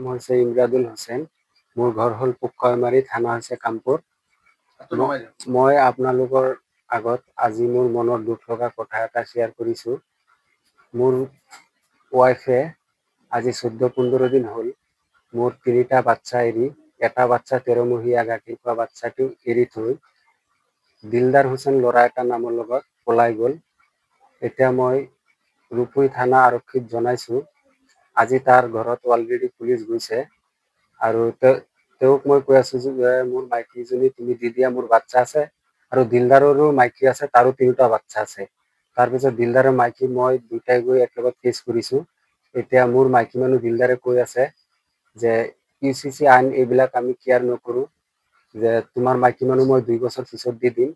নাম হৈছে ইমৰাদুল হুছেইন। মোৰ ঘৰ হ'ল পুকয়মাৰী, থানা হৈছে কামপুৰ। মই আপোনালোকৰ আগত আজি মোৰ মনৰ দুখ লগা কথা এটা শ্বেয়াৰ কৰিছোঁ। মোৰ ৱাইফে আজি 14-15 দিন হ'ল মোৰ 3টা বাচ্চা এৰি, এটা বাচ্চা 13মহীয়া গাখীৰ খোৱা বাচ্চাটো এৰি থৈ দিলদাৰ হুছেইন ল'ৰা এটা নামৰ লগত পলাই গ'ল। এতিয়া মই ৰূপহী থানা আৰক্ষীত জনাইছোঁ। আজি তাৰ ঘৰত অলৰেডি পুলিচ গৈছে আৰু তেওঁক মই কৈ আছোঁ যে মোৰ মাইকীজনী তুমি দি দিয়া, মোৰ বাচ্চা আছে আৰু দিলদাৰৰো মাইকী আছে, তাৰো 3টা বাচ্চা আছে। তাৰপিছত দিলদাৰৰ মাইকী মই দুটাই গৈ একেবাৰে কেছ কৰিছোঁ। এতিয়া মোৰ মাইকী মানুহ দিলদাৰে কৈ আছে যে UCC আইন এইবিলাক আমি কেয়াৰ নকৰোঁ, যে তোমাৰ মাইকী মানুহ মই 2 বছৰ পিছত দি দিম।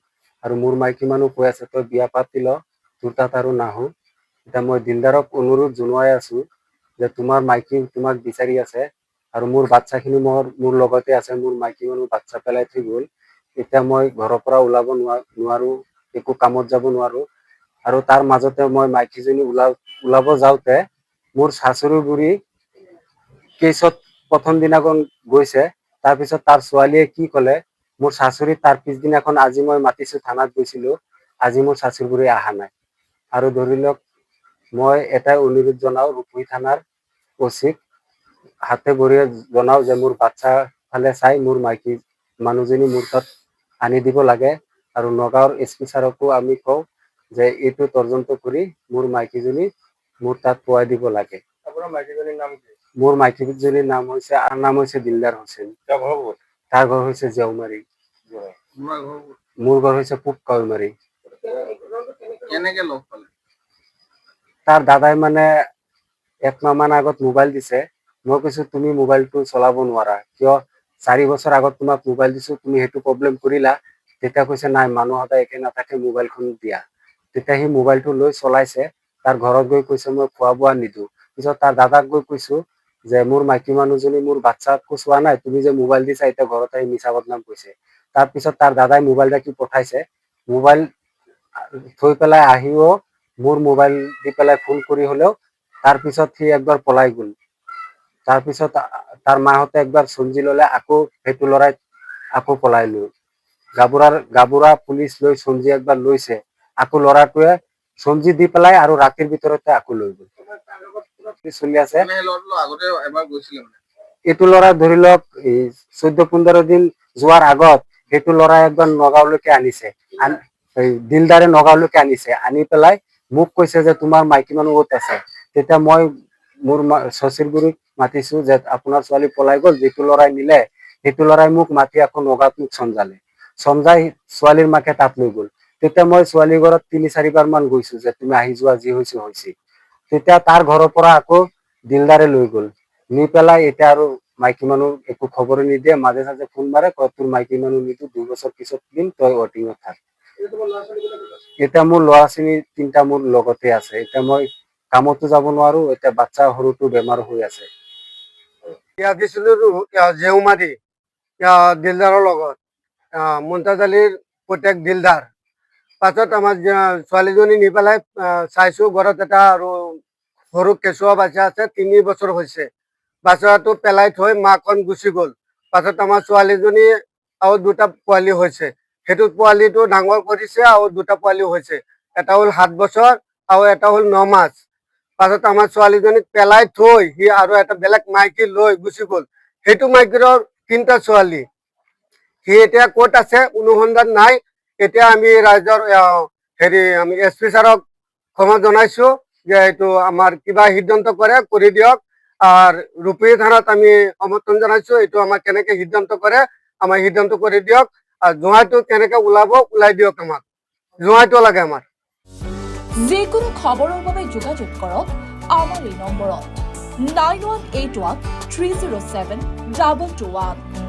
আৰু মোৰ মাইকী মানুহ কৈ আছে তই বিয়া পাতি ল, তোৰ তাত আৰু নাহোঁ। এতিয়া মই দিলদাৰক অনুৰোধ জনাই আছোঁ যে তোমাৰ মাইকী তোমাক বিচাৰি আছে আৰু মোৰ বাচ্চাখিনি মোৰ লগতে আছে। মোৰ মাইকী মানুহ বাচ্চা পেলাই থৈ গ'ল। এতিয়া মই ঘৰৰ পৰা ওলাব নোৱাৰোঁ, একো কামত যাব নোৱাৰোঁ। আৰু তাৰ মাজতে মই মাইকীজনী ওলাব যাওঁতে মোৰ শাশুড়ি বুঢ়ী কেছত প্ৰথম দিনাখন গৈছে। তাৰপিছত তাৰ ছোৱালীয়ে কি ক'লে, মোৰ শাশুড়ী তাৰ পিছদিনাখন আজি মই মাতিছোঁ, থানাত গৈছিলোঁ, আজি মোৰ শাশুড়ি বুঢ়ী অহা নাই। আৰু ধৰি লওক মই এটাই অনুৰোধ জনাওঁ ৰূপহী থানাৰ OC-ক, হাতে ভৰিয়ে জনাওঁ যে মোৰ বাচ্চা ফালে চাই মোৰ মাইকী মানুহজনী মোৰ তাত আনি দিব লাগে। আৰু নগাঁৱৰ SP ছাৰকো আমি কওঁ যে এইটো তদন্ত কৰি মোৰ মাইকীজনী মোৰ তাত পোৱাই দিব লাগে। আপোনাৰ মাইকীজনীৰ নাম কি? মোৰ মাইকীজনীৰ নাম হৈছে দিলদাৰ হুছেইন। তাৰ ঘৰ হৈছে জেউমাৰী। মোৰ ঘৰ হৈছে পুকয়মাৰী। কেনেকে লগ পালে? তাৰ দাদাই মানে 1 মাহ মান আগত মোবাইল দিছে। মই কৈছোঁ তুমি মোবাইলটো চলাব নোৱাৰা কিয়? 4 বছৰ আগত তোমাক মোবাইল দিছোঁ, তুমি সেইটো প্ৰব্লেম কৰিলা? তেতিয়া কৈছে নাই, মানুহ সদায় একে নাথাকে, মোবাইলখন দিয়া। তেতিয়া সি মোবাইলটো লৈ চলাইছে। তাৰ ঘৰত গৈ কৈছে মই খোৱা বোৱা নিদিওঁ। পিছত তাৰ দাদাক গৈ কৈছোঁ যে মোৰ মাইকী মানুহজনী মোৰ বাচ্চাকো চোৱা নাই, তুমি যে মোবাইল দিছা এতিয়া ঘৰত আহি মিছা বদনাম কৈছে। তাৰপিছত তাৰ দাদাই মোবাইল ৰাখি পঠাইছে। মোবাইল থৈ পেলাই আহিও মোৰ মোবাইল দি পেলাই ফোন কৰি হ'লেও তাৰপিছত সি একবাৰ পলাই গ'ল। তাৰপিছত তাৰ মাহঁতে একবাৰ চমজি ল'লে, আকৌ সেইটো ল'ৰাই আকৌ পলাই লৈ গাবুৰা পুলিচ লৈ চমজি একবাৰ লৈছে, আকৌ ল'ৰাটোৱে চমজি দি পেলাই আৰু ৰাতিৰ ভিতৰতে আকৌ লৈ গ'ল। চলি আছে। এইটো ল'ৰা ধৰি লওক 14-15 দিন যোৱাৰ আগত সেইটো ল'ৰাই একবাৰ নগাঁওলৈকে আনিছে, দিলদাৰে নগাঁওলৈকে আনিছে, আনি পেলাই মোক কৈছে যে তোমাৰ মাইকী মানুহ ক'ত আছে। তেতিয়া মই মোৰ শশীৰ গুৰিক মাতিছোঁ যে আপোনাৰ ছোৱালী পলাই গ'ল, যিটো ল'ৰাই নিলে সেইটো ল'ৰাই মোক মাতি আকৌ নগাঁৱত মোক চমজাই ছোৱালীৰ মাকে তাত লৈ গ'ল। তেতিয়া মই ছোৱালীৰ ঘৰত 3-4 বাৰ মান গৈছোঁ যে তুমি আহি যোৱা, যি হৈছে হৈছে। তেতিয়া তাৰ ঘৰৰ পৰা আকৌ দিলদাৰে লৈ গ'ল, নি পেলাই এতিয়া আৰু মাইকী মানুহ একো খবৰ নিদিয়ে, মাজে মাজে ফোন মাৰে, কয় তোৰ মাইকী মানুহ নিদিওঁ, 2 বছৰ পিছত দিম, তই ৱটিঙত থাক। এতিয়া মোৰ ল'ৰা-ছোৱালী 3টা মোৰ লগতে আছে। এতিয়া মই কামতো যাব নোৱাৰোঁ, এতিয়া বাচ্চা সৰুটো বেমাৰ হৈ আছে। ইয়াত দিছিলোঁ জেউমাৰী দিলদাৰৰ লগত, মুমতাজ আলীৰ পুতেক দিলদাৰ। পাছত আমাৰ ছোৱালীজনী নি পেলাই চাইছোঁ, ঘৰত এটা আৰু সৰু কেঁচুৱা বাচ্চা আছে, 3 বছৰ হৈছে। বাচ্চাটো পেলাই থৈ মাকখন গুচি গ'ল। পাছত আমাৰ ছোৱালীজনী আৰু 2টা পোৱালি হৈছে। সেইটো পোৱালিটো ডাঙৰ কৰিছে আৰু 2টা পোৱালি হৈছে। এটা হ'ল 7 বছৰ আৰু এটা হ'ল 9 মাহ। পাছত আমাৰ ছোৱালীজনীক পেলাই থৈ সি আৰু এটা বেলেগ মাইকী লৈ গুচি গ'ল। সেইটো মাইকীৰ 3টা ছোৱালী। সি এতিয়া ক'ত আছে অনুসন্ধান নাই। এতিয়া আমি ৰাইজৰ আমি SP ছাৰক ক্ষমা জনাইছোঁ যে এইটো আমাৰ কিবা সিদ্ধান্ত কৰি দিয়ক। আৰ ৰূপহী থানাত আমি সমৰ্থন জানাইছোঁ, এইটো আমাক কেনেকে সিদ্ধান্ত কৰে আমাক সিদ্ধান্ত কৰি দিয়ক। আৰ জোঁৱাইটো কেনেকে ওলাই দিয়ক, আমাক জোঁৱাইটো লাগে আমাৰ। যিকোনো খবৰৰ বাবে যোগাযোগ কৰক আমাৰ এই নম্বৰত 9181 307 221।